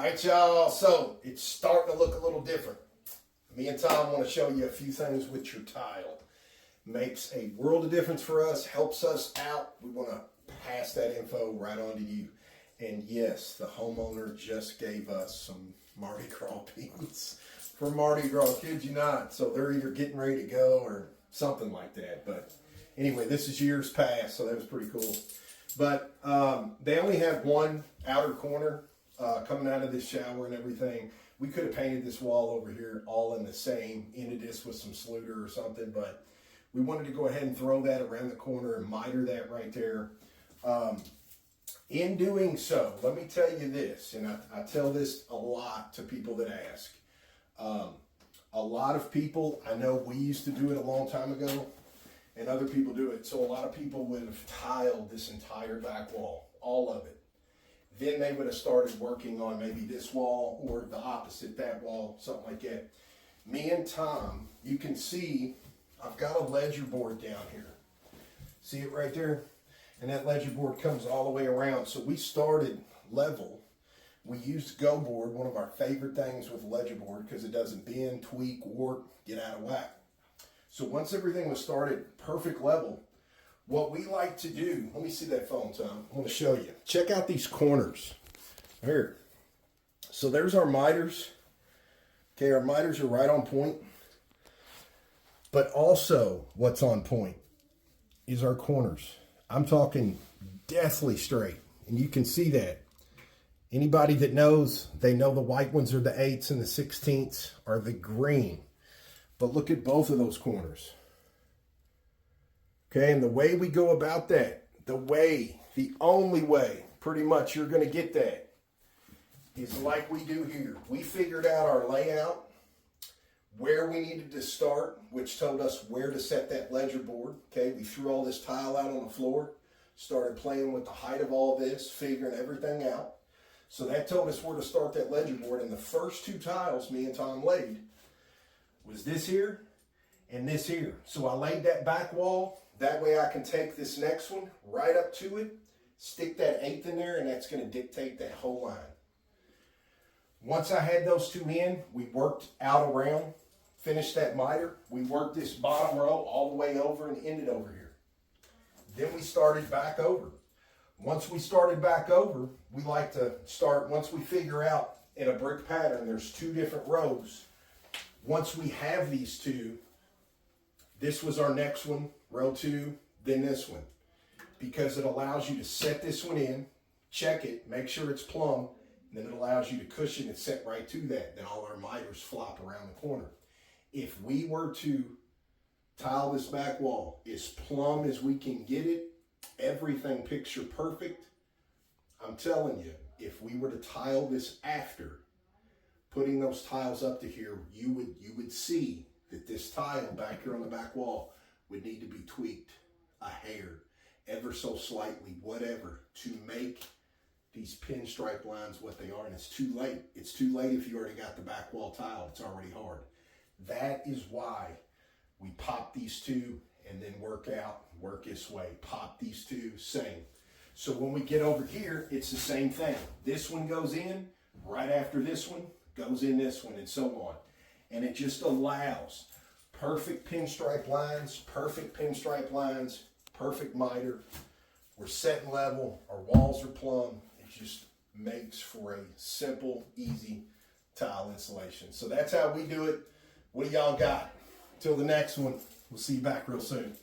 All right, y'all. So it's starting to look a little different. Me and Tom want to show you a few things with your tile. Makes a world of difference for us, helps us out. We want to pass that info right on to you. And yes, the homeowner just gave us some Mardi Gras beans for Mardi Gras, kid you not. So they're either getting ready to go or something like that. But anyway, this is years past, so that was pretty cool. But they only have one outer corner coming out of this shower and everything. We could have painted this wall over here all in the same, ended this with some Sluter or something, but we wanted to go ahead and throw that around the corner and miter that right there. In doing so, let me tell you this, and I tell this a lot to people that ask. A lot of people, I know we used to do it a long time ago, and other people do it. So a lot of people would have tiled this entire back wall, all of it. Then they would have started working on maybe this wall or the opposite, that wall, something like that. Me and Tom, you can see I've got a ledger board down here. See it right there? And that ledger board comes all the way around. So we started level. We used Go Board, one of our favorite things with ledger board, because it doesn't bend, tweak, warp, get out of whack. So once everything was started perfect level, what we like to do, let me see that phone, Tom. I want to show you. Check out these corners. Here. So there's our miters. Okay, our miters are right on point. But also what's on point is our corners. I'm talking deathly straight. And you can see that. Anybody that knows, they know the white ones are the 8s and the 16ths are the green. But look at both of those corners. Okay, and the way we go about that, the only way, pretty much you're going to get that, is like we do here. We figured out our layout, where we needed to start, which told us where to set that ledger board. Okay, we threw all this tile out on the floor, started playing with the height of all this, figuring everything out. So that told us where to start that ledger board, and the first 2 tiles me and Tom laid was this here and this here. So I laid that back wall. That way I can take this next one right up to it, stick that 8th in there, and that's going to dictate that whole line. Once I had those 2 in, we worked out around, finished that miter. We worked this bottom row all the way over and ended over here. Then we started back over. Once we started back over, we like to start, once we figure out in a brick pattern, there's 2 different rows. Once we have these 2, this was our next one, row 2, then this one. Because it allows you to set this one in, check it, make sure it's plumb, and then it allows you to cushion it set right to that. Then all our miters flop around the corner. If we were to tile this back wall as plumb as we can get it, everything picture perfect, I'm telling you, if we were to tile this after putting those tiles up to here, you would see that this tile back here on the back wall would need to be tweaked a hair, ever so slightly, whatever, to make these pinstripe lines what they are. And it's too late. It's too late if you already got the back wall tile. It's already hard. That is why we pop these 2 and then work this way. Pop these 2, same. So when we get over here, it's the same thing. This one goes in, right after this one, goes in this one, and so on. And it just allows perfect pinstripe lines, perfect miter. We're set and level, our walls are plumb. It just makes for a simple, easy tile installation. So that's how we do it. What do y'all got? Till the next one, we'll see you back real soon.